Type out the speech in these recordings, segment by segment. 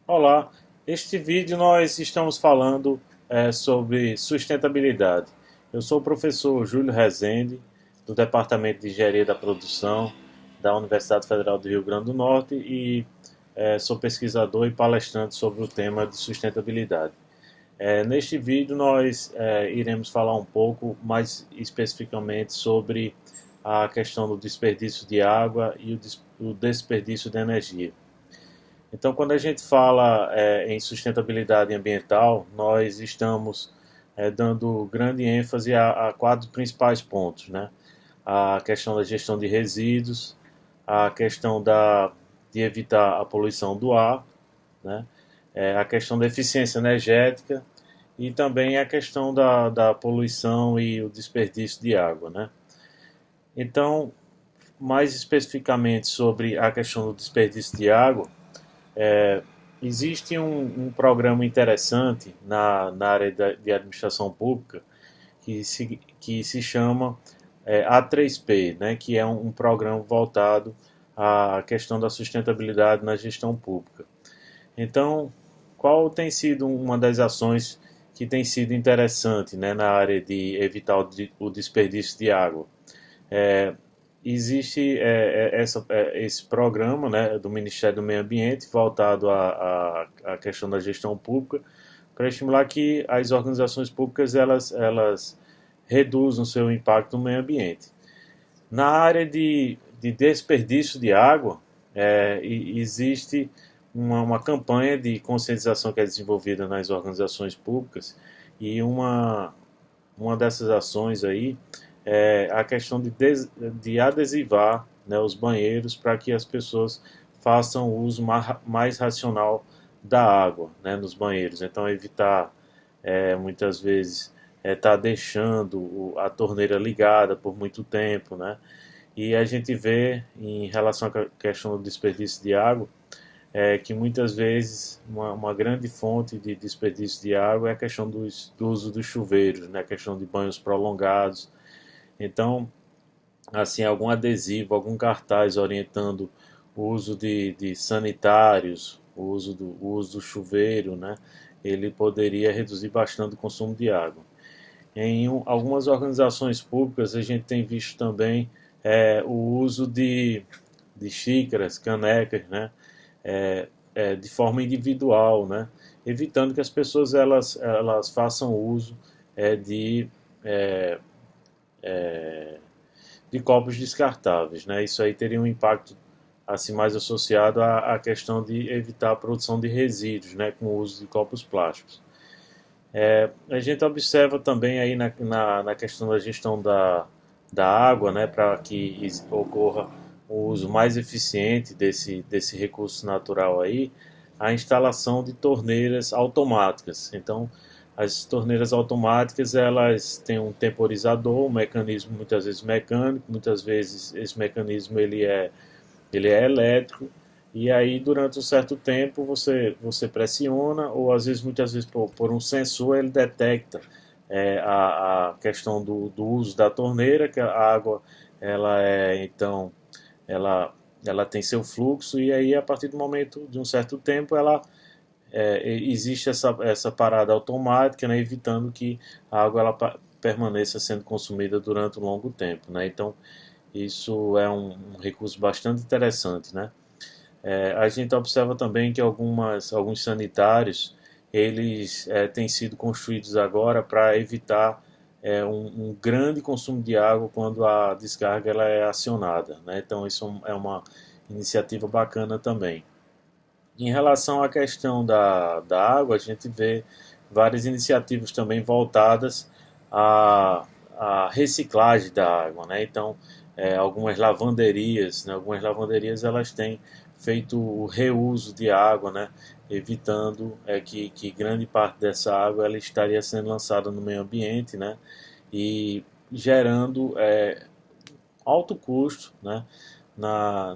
Olá, este vídeo nós estamos falando sobre sustentabilidade. Eu sou o professor Júlio Rezende, do Departamento de Engenharia da Produção da Universidade Federal do Rio Grande do Norte e sou pesquisador e palestrante sobre o tema de sustentabilidade. Neste vídeo nós iremos falar um pouco mais especificamente sobre a questão do desperdício de água e o desperdício de energia. Então, quando a gente fala em sustentabilidade ambiental, nós estamos dando grande ênfase a quatro principais pontos, né? A questão da gestão de resíduos, a questão de evitar a poluição do ar, né? A questão da eficiência energética e também a questão da poluição e o desperdício de água, né? Então, mais especificamente sobre a questão do desperdício de água, é, existe um programa interessante na área de administração pública que se chama A3P, né, que é um programa voltado à questão da sustentabilidade na gestão pública. Então, qual tem sido uma das ações que tem sido interessante, né, na área de evitar o desperdício de água? É, existe esse programa, né, do Ministério do Meio Ambiente voltado à questão da gestão pública para estimular que as organizações públicas elas reduzam seu impacto no meio ambiente. Na área de desperdício de água, existe uma campanha de conscientização que é desenvolvida nas organizações públicas e uma dessas ações aí é a questão de adesivar, né, os banheiros para que as pessoas façam o uso mais racional da água, né, nos banheiros. Então, evitar muitas vezes estar deixando a torneira ligada por muito tempo, né? E a gente vê, em relação à questão do desperdício de água, que muitas vezes uma grande fonte de desperdício de água é a questão do uso dos chuveiros, né? A questão de banhos prolongados. Então, assim, algum adesivo, algum cartaz orientando o uso de sanitários, o uso do chuveiro, né? Ele poderia reduzir bastante o consumo de água. Em algumas organizações públicas, a gente tem visto também o uso de xícaras, canecas, né? De forma individual, né? Evitando que as pessoas elas façam uso de de copos descartáveis, né? Isso aí teria um impacto assim mais associado à questão de evitar a produção de resíduos, né, com o uso de copos plásticos. A gente observa também aí na questão da gestão da água, né, para que ocorra o uso mais eficiente desse recurso natural aí, a instalação de torneiras automáticas. Então, as torneiras automáticas elas têm um temporizador, um mecanismo muitas vezes mecânico, muitas vezes esse mecanismo ele é elétrico e aí durante um certo tempo você pressiona ou às vezes muitas vezes por um sensor ele detecta a questão do uso da torneira, que a água ela é então ela ela tem seu fluxo e aí a partir do momento de um certo tempo ela existe essa parada automática, né, evitando que a água ela permaneça sendo consumida durante um longo tempo, né? Então isso é um recurso bastante interessante, né? A gente observa também que alguns sanitários eles têm sido construídos agora para evitar um grande consumo de água quando a descarga ela é acionada, né? Então isso é uma iniciativa bacana também. Em relação à questão da água, a gente vê várias iniciativas também voltadas à, à reciclagem da água, né? Então, algumas lavanderias elas têm feito o reuso de água, né? Evitando que grande parte dessa água ela estaria sendo lançada no meio ambiente, né? E gerando alto custo, né, na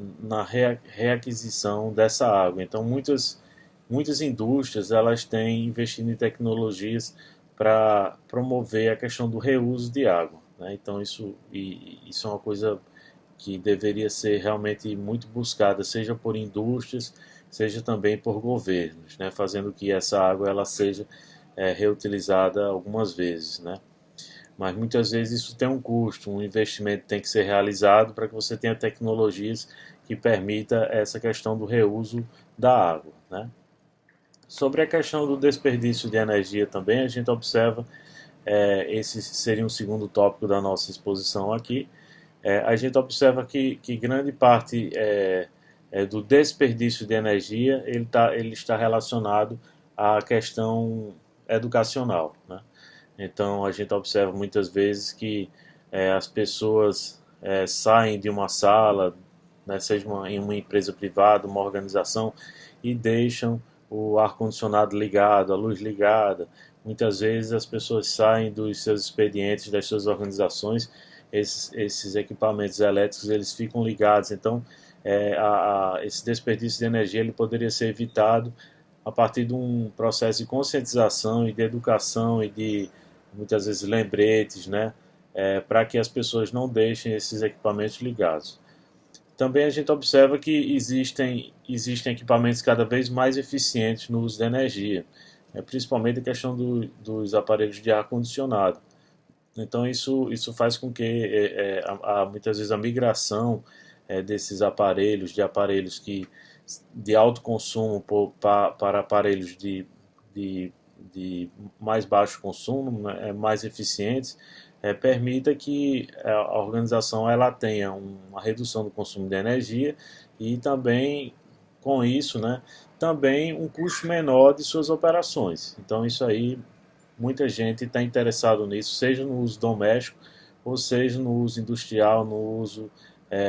reaquisição dessa água. Então, muitas indústrias elas têm investido em tecnologias para promover a questão do reuso de água, né? Então, isso é uma coisa que deveria ser realmente muito buscada, seja por indústrias seja também por governos, né, fazendo que essa água ela seja reutilizada algumas vezes, né. Mas muitas vezes isso tem um custo, um investimento tem que ser realizado para que você tenha tecnologias que permita essa questão do reuso da água, né. Sobre a questão do desperdício de energia também, a gente observa, esse seria um segundo tópico da nossa exposição aqui, a gente observa que grande parte do desperdício de energia ele está relacionado à questão educacional, né? Então a gente observa muitas vezes que as pessoas saem de uma sala, né, seja em uma empresa privada, uma organização, e deixam o ar-condicionado ligado, a luz ligada. Muitas vezes as pessoas saem dos seus expedientes, das suas organizações, esses equipamentos elétricos eles ficam ligados. Então, esse desperdício de energia ele poderia ser evitado a partir de um processo de conscientização e de educação e de, muitas vezes, lembretes, né, para que as pessoas não deixem esses equipamentos ligados. Também a gente observa que existem equipamentos cada vez mais eficientes no uso da energia, principalmente a questão dos aparelhos de ar-condicionado. Então isso faz com que muitas vezes a migração desses aparelhos, de aparelhos de alto consumo para aparelhos de mais baixo consumo, né, mais eficientes, permita que a organização ela tenha uma redução do consumo de energia e também com isso, né, também um custo menor de suas operações. Então isso aí muita gente está interessado nisso, seja no uso doméstico ou seja no uso industrial, no uso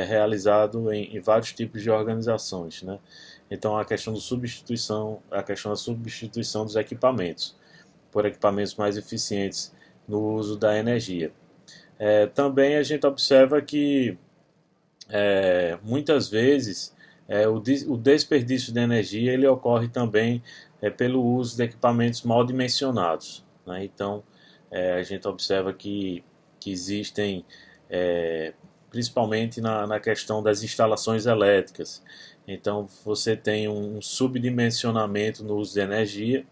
realizado em vários tipos de organizações, né? Então a questão a questão da substituição dos equipamentos por equipamentos mais eficientes no uso da energia. Também a gente observa que muitas vezes o desperdício de energia ele ocorre também pelo uso de equipamentos mal dimensionados, né? Então a gente observa que existem, principalmente na questão das instalações elétricas. Então você tem um subdimensionamento no uso de energia,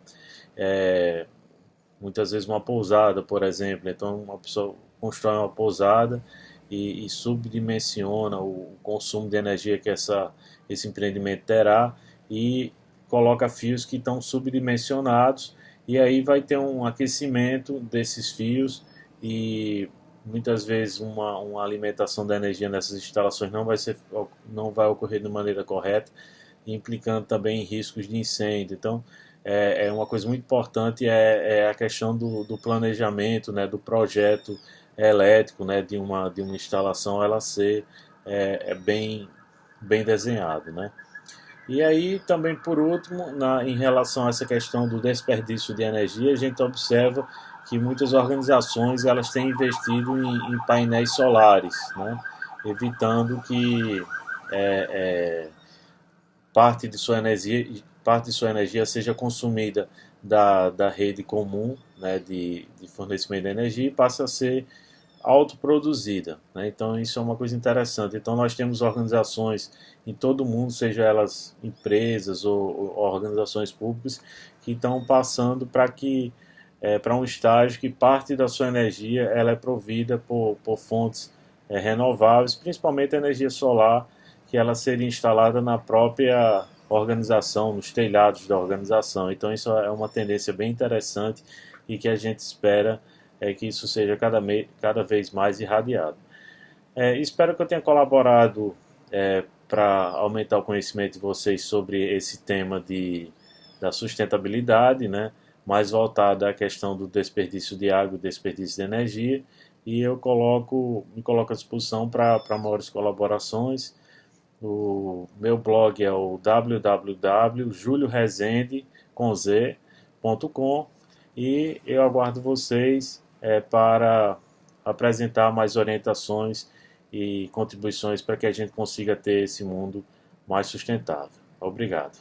muitas vezes uma pousada, por exemplo. Então uma pessoa constrói uma pousada e subdimensiona o consumo de energia que esse empreendimento terá e coloca fios que estão subdimensionados e aí vai ter um aquecimento desses fios e muitas vezes uma alimentação da energia nessas instalações não vai ocorrer de maneira correta, implicando também em riscos de incêndio. Então, uma coisa muito importante a questão do planejamento, né, do projeto elétrico, né, de uma instalação ela ser bem desenhado, né? E aí também por último, em relação a essa questão do desperdício de energia, a gente observa que muitas organizações elas têm investido em painéis solares, né, evitando que parte de sua energia seja consumida da rede comum, né, de fornecimento de energia e passe a ser autoproduzida, né? Então isso é uma coisa interessante. Então nós temos organizações em todo o mundo, seja elas empresas ou organizações públicas, que estão passando para um estágio que parte da sua energia ela é provida por fontes renováveis, principalmente a energia solar, que ela seria instalada na própria organização, nos telhados da organização. Então isso é uma tendência bem interessante e que a gente espera que isso seja cada vez mais irradiado. Espero que eu tenha colaborado para aumentar o conhecimento de vocês sobre esse tema da sustentabilidade, né, mais voltado à questão do desperdício de água e desperdício de energia, e eu me coloco à disposição para maiores colaborações. O meu blog é o www.julioresende.com e eu aguardo vocês para apresentar mais orientações e contribuições para que a gente consiga ter esse mundo mais sustentável. Obrigado.